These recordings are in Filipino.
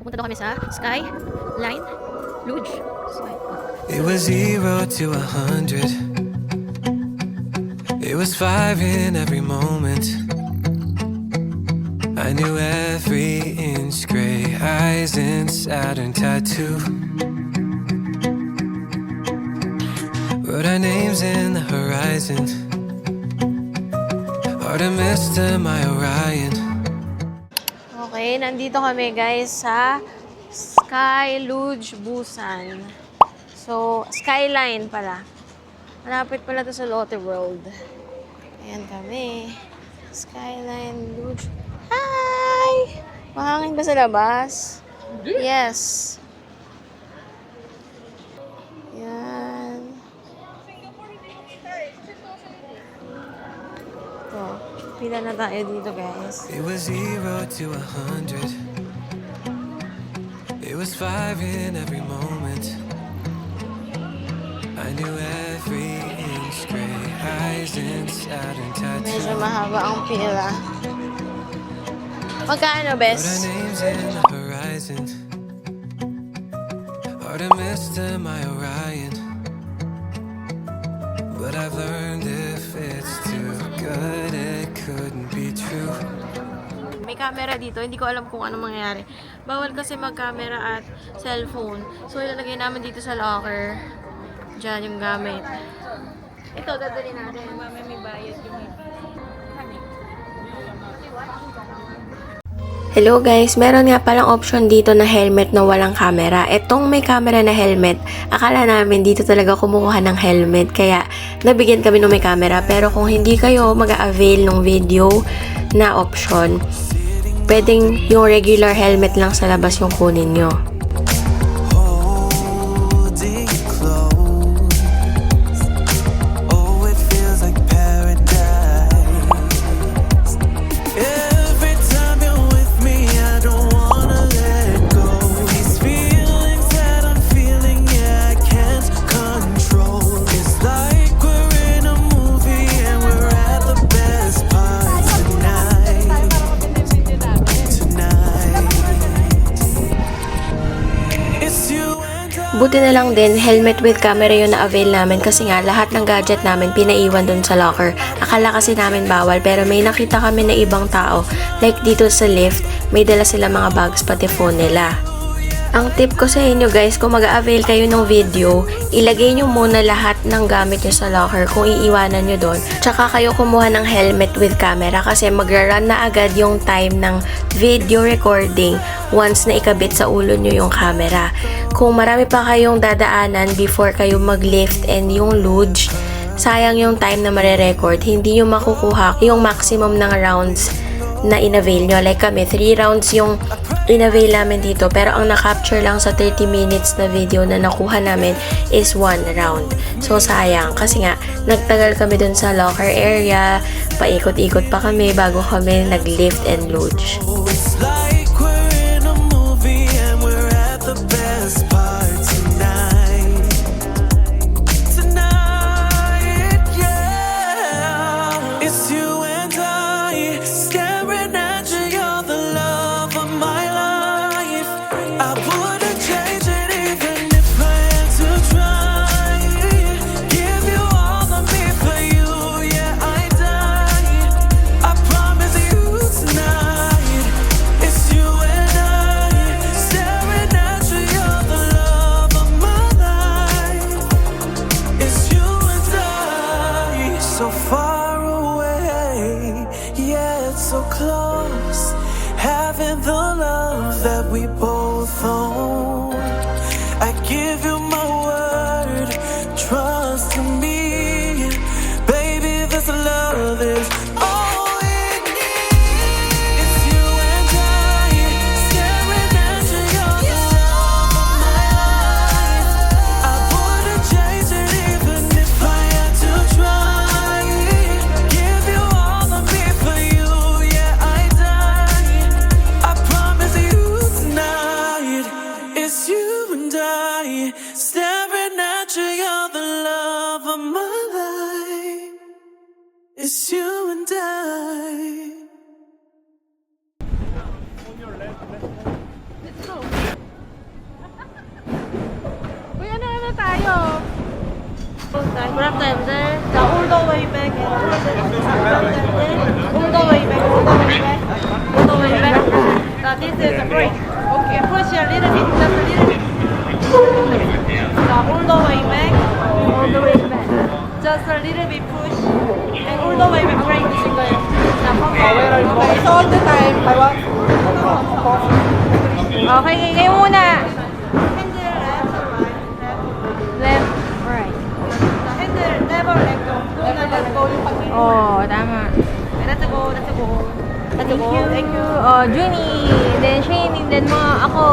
Punta daw kami sa Skyline Lodge. It was 0 to 100. It was 5 in every moment. I knew every inch, gray eyes and Saturn tattoo. Wrote our names in the horizon. Artemis to my Orion. Okay, nandito kami guys sa Sky Lodge Busan. So, Skyline pala. Malapit pala to sa Lotte World. Ayan kami. Skyline Lodge. Hi! Mahangin ba sa labas? Yes. Yan. Ito. Pila na tayo dito, guys. It was 0 to 100. It was 5 in every moment. I knew every inch, gray eyes and Saturn tattoo. Medyo mahaba ang pila. Magkano, Wrote our bes? names in the horizon. Artemis to my Orion. But I've learned if it's too good, it couldn't be true. May camera dito. Hindi ko alam kung ano mangyayari. Bawal kasi mag-camera at cellphone. So, ilalagay namin dito sa locker. Diyan yung gamit. Ito, dadali natin. Mamaya may bayad yung may Hello guys, meron nga palang option dito na helmet na walang camera. Etong may camera na helmet, akala namin dito talaga kumukuha ng helmet. Kaya nabigyan kami ng may camera. Pero kung hindi kayo mag-avail ng video na option, pwedeng yung regular helmet lang sa labas yung kunin nyo. Holding you close. Oh, it feels like paradise. Every time you're with me, I don't wanna let go. These feelings that I'm feeling, yeah, I can't control. It's like we're in a movie and we're at the best part tonight. It's you and I. Buti na lang din, helmet with camera yung na-avail namin kasi nga lahat ng gadget namin pinaiwan dun sa locker. Akala kasi namin bawal pero may nakita kami na ibang tao. Like dito sa lift, may dala sila mga bags pati phone nila. Ang tip ko sa inyo guys, kung mag-avail kayo ng video, ilagay nyo muna lahat ng gamit nyo sa locker kung iiwanan nyo doon. Tsaka kayo kumuha ng helmet with camera kasi magra-run na agad yung time ng video recording once na ikabit sa ulo nyo yung camera. Kung marami pa kayong dadaanan before kayo mag-lift and yung luge, sayang yung time na mare-record, hindi nyo makukuha yung maximum ng rounds na inavail nyo. Like kami, 3 rounds yung inavail namin dito. Pero ang na-capture lang sa 30 minutes na video na nakuha namin is 1 round. So, sayang. Kasi nga, nagtagal kami dun sa locker area. Paikot-ikot pa kami bago kami nag-lift and luge. It's like we're in a movie and we're at the best part tonight. Tonight, yeah. It's you and I staring at you. You're the love of my life. I wouldn't change it even if I had to try. Give you all of me for you, yeah, I die. I promise you tonight. It's you and I staring at you. You're the love of my life. It's you and I. So far away, yeah, it's so close. Having the love that we both own. I give you my word, trust in me, baby. This love is all we need. It's you and I staring at you. You're the love of my life. I wouldn't change it even if I had to try. Give you all of me for you, yeah, I die. I promise you tonight. It's you and I staring at you. You're the love of my life. It's you and I. Grab time there. The all the way back and all the way back. All the way back. This is a break. Okay, push a little bit, just a little bit. All the way back. All the way back. Just a little bit push. And all the way back, break. Okay, so all the time. Okay, kayo muna. Left, right. Never let go. Oh, tama. Let's go, let's go. Let's go. Thank you. Oh, Junie. Then Shane, then mga ako.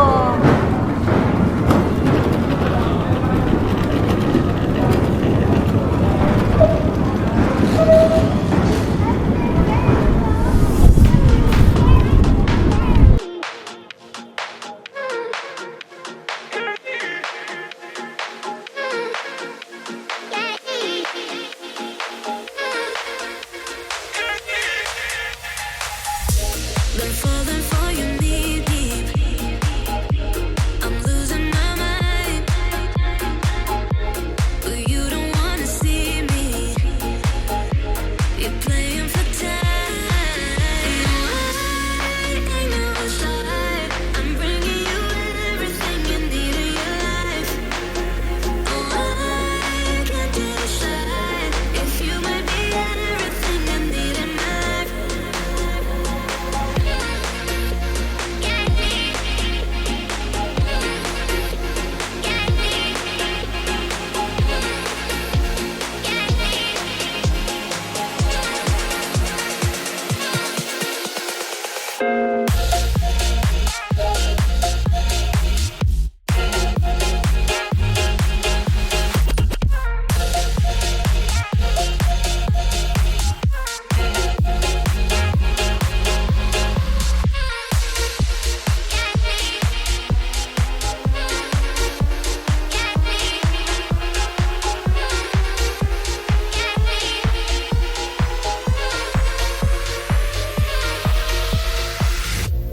Been falling for you knee deep. I'm losing my mind, but you don't wanna see me. You're playing for time. I know it's hard. I'm bringing you everything you need in your life. Oh, I can't decide if you might be everything I need in my life.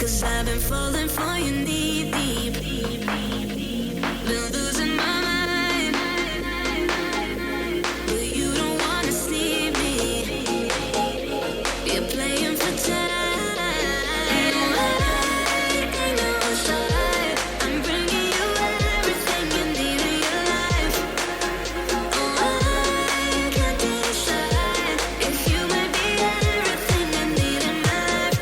Cause I've been falling for you knee deep. Been losing my mind, but you don't wanna see me. You're playing for time. I know it's hard. I'm bringing you everything you need in your life. Oh, I can't decide if you might be everything I need in my life.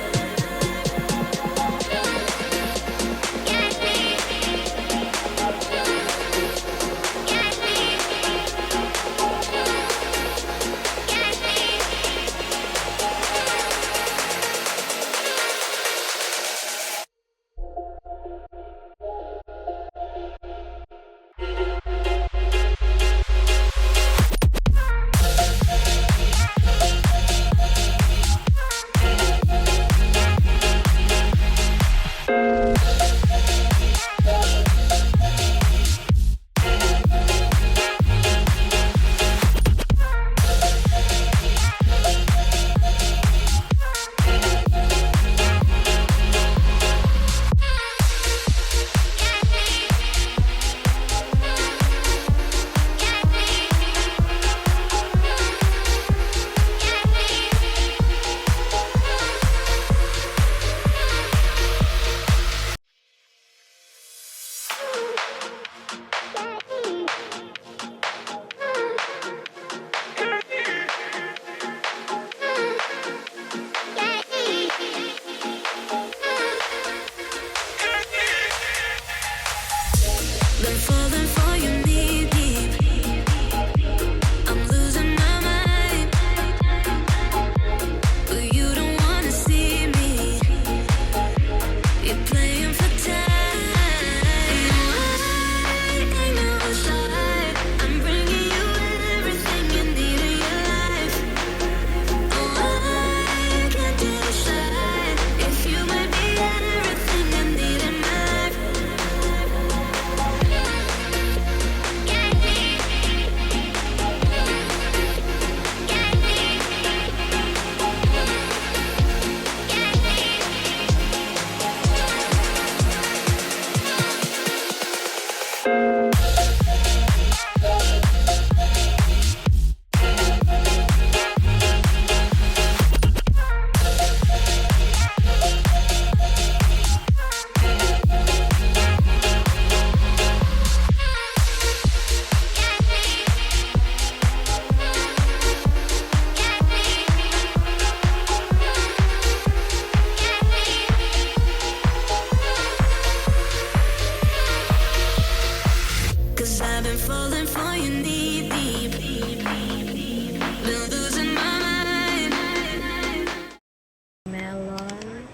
Been falling for you knee deep. I'm losing my mind, but you don't wanna see me. You're playing for time. I know it's hard. I'm bringing you everything you need in your life. Oh, I can't decide if you might be everything I need in my life. falling for you knee deep. Been losing my mind. Melon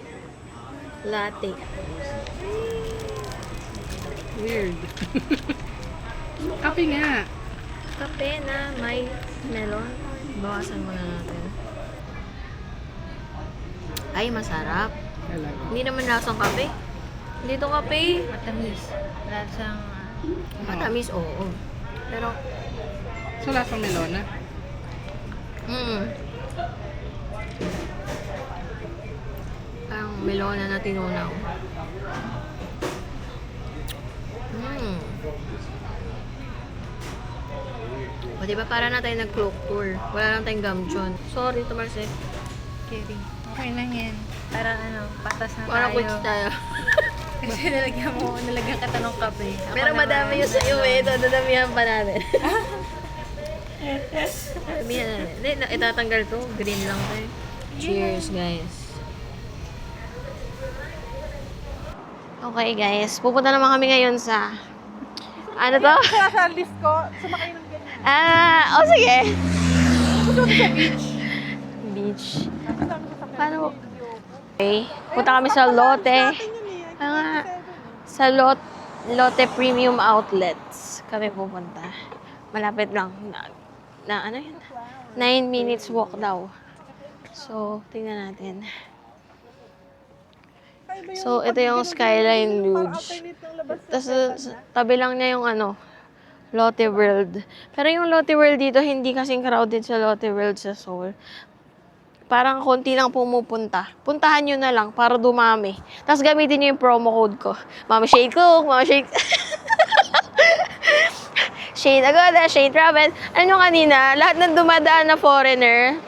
latte. Weird. Kape nga. Kape na may melon. Bawasan muna natin. Ay, masarap. Talaga. Hindi naman lasang kape. Hindi to kape. Matamis. Lasang Matamis, oo. Pero, So, lasang melona. parang melona na tinunaw. O, diba para na tayo nag-cloak tour? Wala lang tayong gamchon. Sorry, Tomarse. kidding. Okay lang yan. Para patas na Para tayo. quits tayo. Kasi nalagyan kita ng kape. Ako Pero naman, madami yung sa iyo eh. Ito, dadamihan pa natin. Damihan natin. Hindi, itatanggal to. Green lang to eh. Cheers, guys. Okay, guys. Pupunta naman kami ngayon sa... Ano to? Sa list ko, sumakay ng ganyan. Sige. Pupunta sa beach. Beach. Paano? Okay. Punta kami sa Lotte. Sa Lotte Premium Outlets kami pupunta. Malapit lang. Ano yun? 9 minutes walk daw. So, tingnan natin. So, ito yung Skyline Luge. Tapos, tabi lang niya yung Lotte World. Pero yung Lotte World dito, hindi kasing crowded sa Lotte World sa Seoul. Parang konti lang pumupunta. Puntahan nyo na lang para dumami. Tapos gamitin nyo yung promo code ko. Mama Shade Cook, Mama Shade... Shade Agoda, Shade Travel. Ano nyo kanina? Lahat ng dumadaan na foreigner.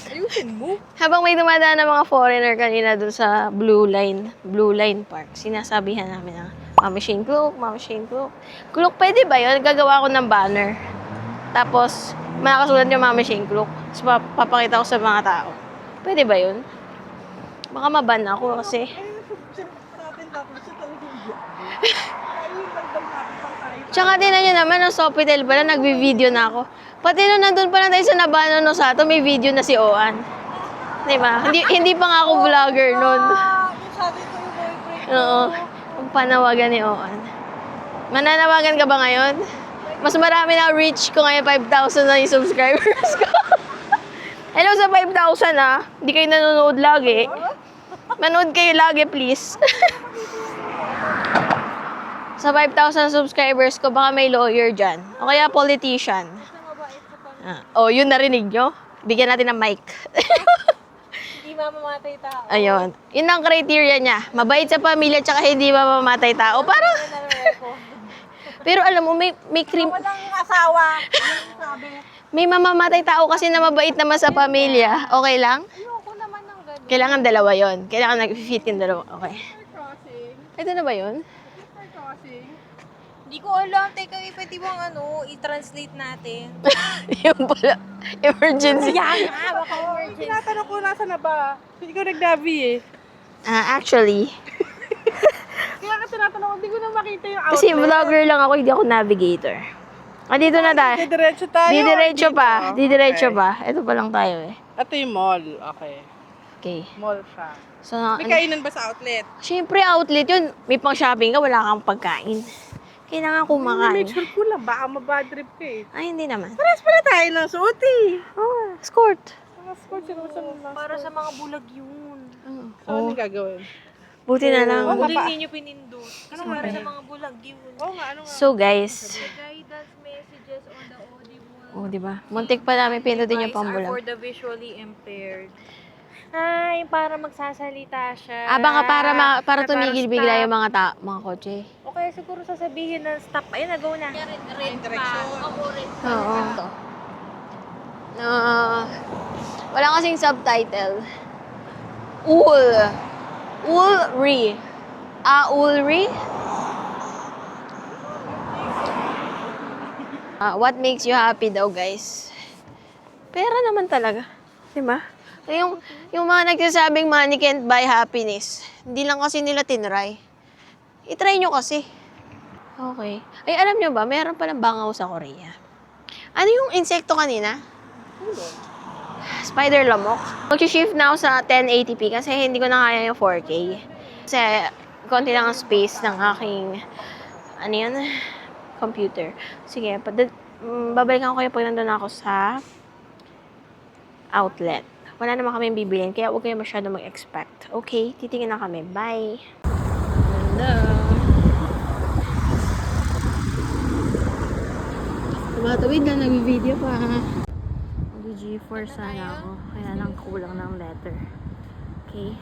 Ayusin mo. Habang may dumadaan na mga foreigner kanina dun sa Blue Line Park, sinasabihan namin na, Mama Shane Cook, Mama Shane Cook. Cook, pwede ba yun? Gagawa ko ng banner. Tapos, makakasulat yung Mama Shane Cook. Tapos, papakita ko sa mga tao. Pwede ba yun? Baka maban ako kasi. Tsaka din nyo naman, ang Sofitel pala, nagbi-video na ako. Pati nung nandun pa lang tayo sa Nabano no Sato, may video na si Oan. Diba? Hindi pa nga ako vlogger nun. Oo. Panawagan ni Oan. Mananawagan ka ba ngayon? Mas marami na reach ko ngayon, 5,000 na yung subscribers ko. Hello sa 5,000 ah. Hindi kayo nanonood lagi. Manood kayo lagi, please. Sa 5,000 subscribers ko, baka may lawyer dyan. O kaya politician. Yun narinig nyo? Bigyan natin ng mic. Hindi mamamatay tao. Ayun. Yun ang criteria niya. Mabait sa pamilya, tsaka hindi mamamatay tao. Parang... Pero alam mo, may cream... Walang asawa. Sabi. May mamamatay tao kasi na mabait naman sa pamilya. Okay lang? Ayoko naman ng ganun. Kailangan dalawa yon. Kailangan nag-fit yung dalawa. Okay. Crossing. Ito na ba yun? Crossing. Hindi ko alam. Teka, pwede bang i-translate natin? Yung pala. Emergency. Baka emergency. Tinatanong ko nasa na ba? Hindi ko nag-Navi eh. Actually, Kaya ka tinatanong ko, hindi ko na makita yung outlet. kasi vlogger lang ako, hindi ako navigator. Dito na tayo. Didiretso tayo. Didiretso or pa. dito? Didiretso Okay. pa. Ito pa lang tayo eh. Ito yung mall. Okay. Okay. Mall siya. So, May kainan ba sa outlet? syempre outlet yun. May pang shopping ka, wala kang pagkain. Kailangan kumakain. Make sure ko lang, baka mabad trip ka eh. Ay, hindi naman. Paras pala tayo ng suot eh. Oh, escort. Mga sports, sino sa mga Para sa mga bulag yun. So, ano yung gagawin? Buti na lang. Oo, Buti mapa- hindi nyo pinindot. Kasi para sa mga bulag yun. Oo nga, ano nga. So, guys. Guidance messages on the audible. Oh, di ba? Muntik pa namin pindutin yung For pambulag. the visually impaired. Ay, para magsasalita siya. Baka para Para tumigil stop. bigla yung mga kotse. O kaya siguro sasabihin na stop. Ayun na, go na. Red direction. Oo. Wala kasing subtitle. Ulri. Ulri? What makes you happy daw, guys? Pera naman talaga. Diba? Yung mga nagsasabing money can't buy happiness, hindi lang kasi nila tinry. I-try nyo kasi. Okay. Ay, alam nyo ba, meron palang bangaw sa Korea. Ano yung insekto kanina? Hindi. Spider lamok. Mag-shift na ako sa 1080p kasi hindi ko na kaya yung 4K. Kasi konti lang ang space ng aking, ano yun, computer. Sige, babalikan ko kayo pag nandun ako sa outlet. Wala naman kami bibilin, kaya huwag kayo masyado mag-expect. Okay, titingin na kami. Bye! Hello! Tumatawid na, nag-video pa. Mag-G4 sana ako. Kaya lang kulang ng letter. Okay.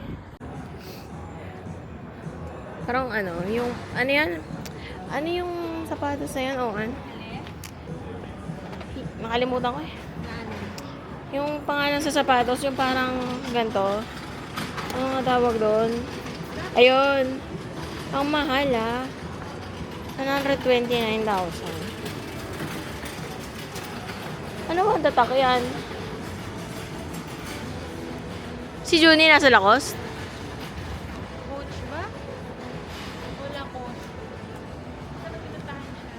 Parang yung, ano yan? Ano yung sapatos na yan, Oan? Nakalimutan ko eh. Yung pangalan sa sapatos, yung parang ganito. Ano nga tawag doon? Ayun. Ang mahal ah. 129,000. Ano ba ang tatak yan? Si Junie nasa Lacoste? Coach ba? Wala coach. Saan pinuntahan siya?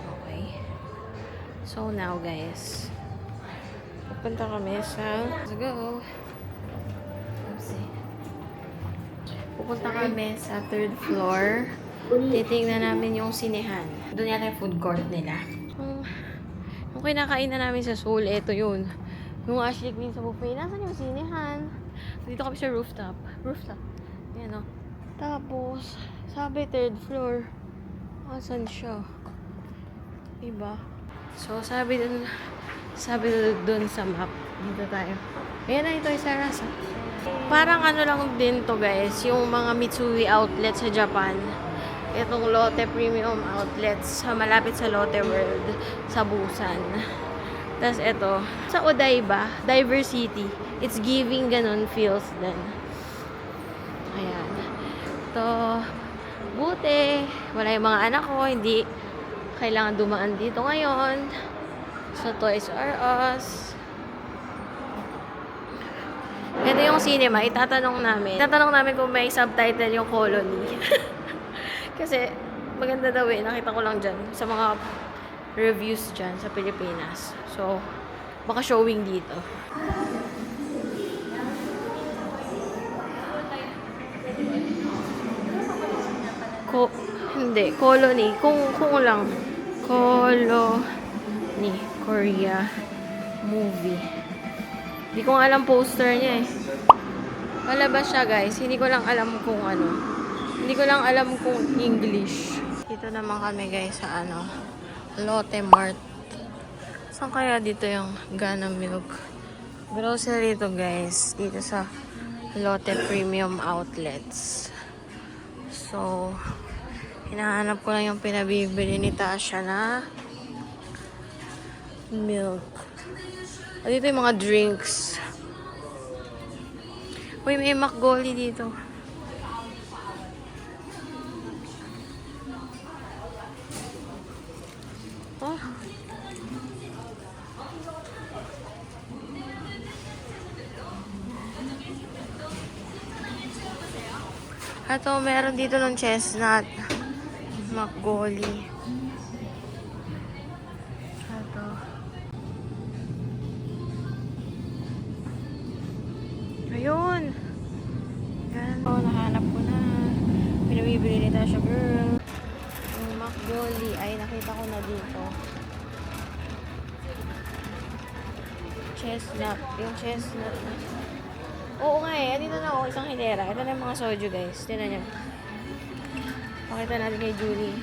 Okay. So now guys, pupunta kami sa, let's go. Oopsie. Pupunta kami sa 3rd floor. Titingnan namin yung sinehan. Doon yata yung food court nila. Yung kinakain na namin sa Seoul, ito yun. Yung Ashley Queen sa buffet. Nasaan yung sinehan? Dito kami sa rooftop. Rooftop. Yan o. Tapos, sabi 3rd floor. Asan siya? Diba? So, sabi dun sa map. Dito tayo. Ayan na, ito yung Sarasa. Parang ano lang din to guys, yung mga Mitsui outlet sa Japan. Itong Lotte Premium Outlets sa malapit sa Lotte World sa Busan. Tapos ito, sa Odaiba, Diversity. It's giving ganun feels din. Ayan. Ito, buti. Wala yung mga anak ko, hindi kailangan dumaan dito ngayon. Sa Toys R Us. Ito yung cinema, itatanong namin kung may subtitle yung Colony. Kasi maganda daw eh, nakita ko lang dyan sa mga reviews dyan sa Pilipinas. So, baka showing dito. Hindi, Colony. Kung lang. Colony. Korea movie. Hindi ko nga alam poster niya eh. Palabas siya guys. Hindi ko lang alam kung ano. Hindi ko lang alam kung English. Dito naman kami guys sa Lotte Mart. Saan kaya dito yung Gana Milk? Grocery to guys. Dito sa Lotte Premium Outlets. So, hinahanap ko lang yung pinabibili ni Tasha na milk. At dito yung mga drinks. Uy, may Makgoli dito. Oh. Ato, meron dito ng chestnut. Makgoli. Ato. Ayun. Yan. Oh, nahanap ko na. Pinabibili ni Tasha girl. Yung Makgoli ay nakita ko na dito. Chestnut. Yung chestnut. Oo nga eh. Dito na ako. Isang hilera. Ito na yung mga soju guys. Tignan nyo. Pakita natin kay Julie.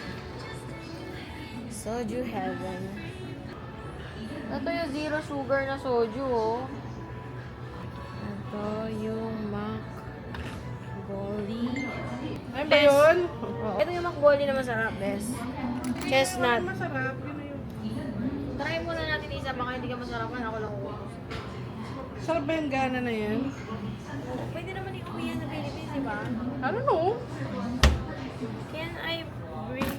Soju heaven. Ito yung zero sugar na soju oh. Ito yung Makgoli. Yan ba yun? Ito yung makboli na masarap, bes. Chestnut. Masarap. Yun na yun. Try muna natin isa, baka hindi ka masarapan. Ako lang uwi. Sarap ba yung gana na yan? Pwede naman i-uwi yan sa Philippines, di ba? I don't know. Can I bring...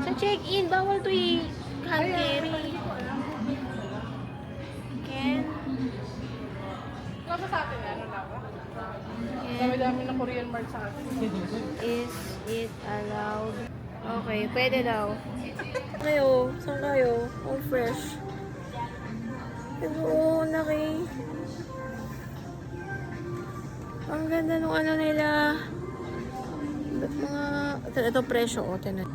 Sa check-in, bawal to hand carry. Can... Wala ba sa atin? Ano na ba? Dami-dami na Korean mart sa atin. Is it allowed? Okay, pwede daw. Kayo, saan kayo? All fresh. Oo, laki. Ang ganda nung ano nila. Ito presyo, o, tinan.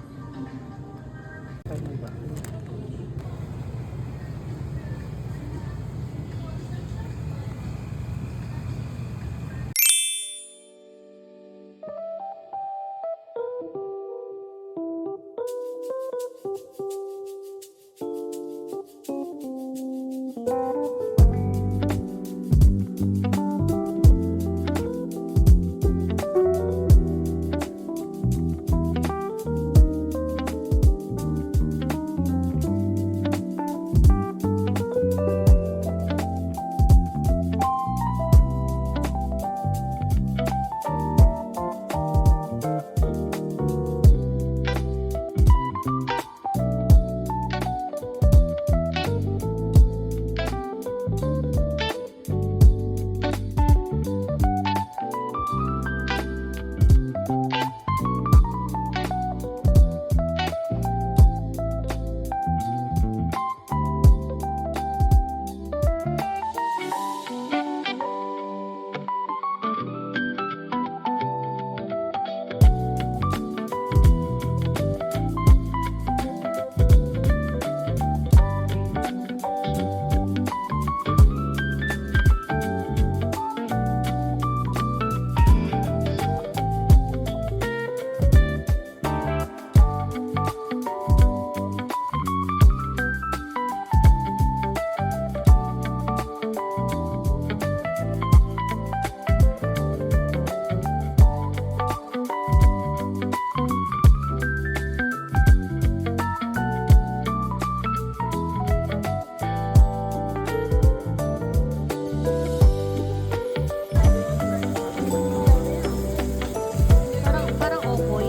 Parang okoy.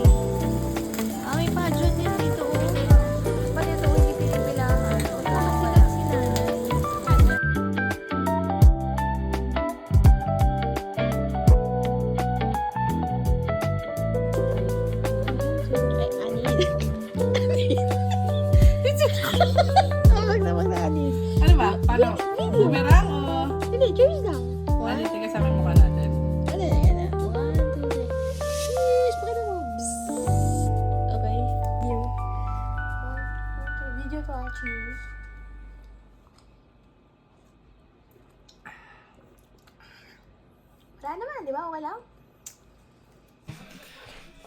Ah, may pageant din dito. Ba't ito hindi pinipilangan? Wala kasi sila Ano ba? Paano? Boomerang o? Hindi, cheers lang. Ano yung tiga sa aking mukha natin? Ano yan? 1, 2, 3. Cheers! Pakita mo. Psst. Okay. Video. 1, 2, 3. Video to cheers. Wala naman, di ba? Wala.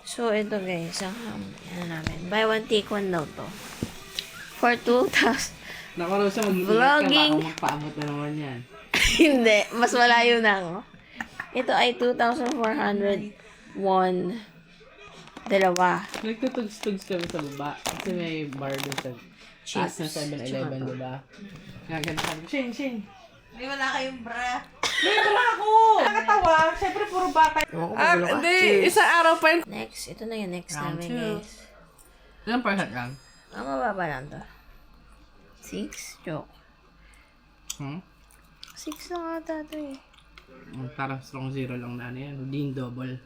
So, ito guys, ano namin. Buy one, take one daw to. For 2,000. Naku, Rosa, Vlogging. magpaabot na naman yan. Hindi, mas malayo na ako. Ito ay 2,400 won. Dalawa. Nagtutugs-tugs kami sa baba. Kasi may bar doon sa taas na 7-Eleven, diba? Gaganda sabi ko, Shane. May wala kayong bra. May wala ako! Nakakatawa. Siyempre, puro bata. Hindi. Cheers. Isang araw pa yun. Next, ito na yung next Round namin, two. guys. Ilang percent lang? Ang mababa lang to. 6? Joke. 6 lang ata to eh. Parang strong zero lang na ano yan. Hindi yung double.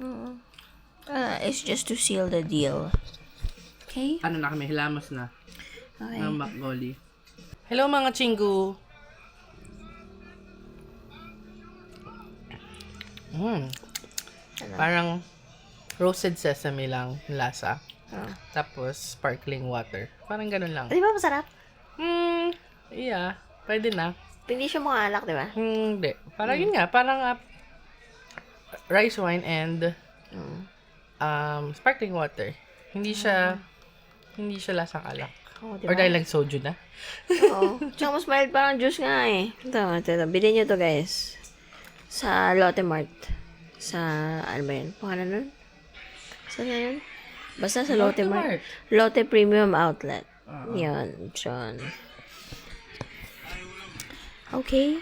It's just to seal the deal. Okay? Ano na kami, hilamos na. Okay. Ng Makgoli. Hello mga chingu! Parang roasted sesame lang yung lasa. Tapos sparkling water. Parang ganun lang. Di ba masarap? Yeah. Pwede na. Hindi siya mga alak, di ba? Hindi. Parang yun nga. Parang rice wine and sparkling water. Hindi siya lasang alak. Oh, di Or ba? dahil lang soju na. Oo. Tsaka mas mild parang juice nga eh. Ito. Bilhin nyo to guys. Sa Lotte Mart. Sa, ano ba yun? Pangalan nun? Saan na yun? Basta sa Lotte Mart. Lotte Premium Outlet. Yan, dyan. Okay.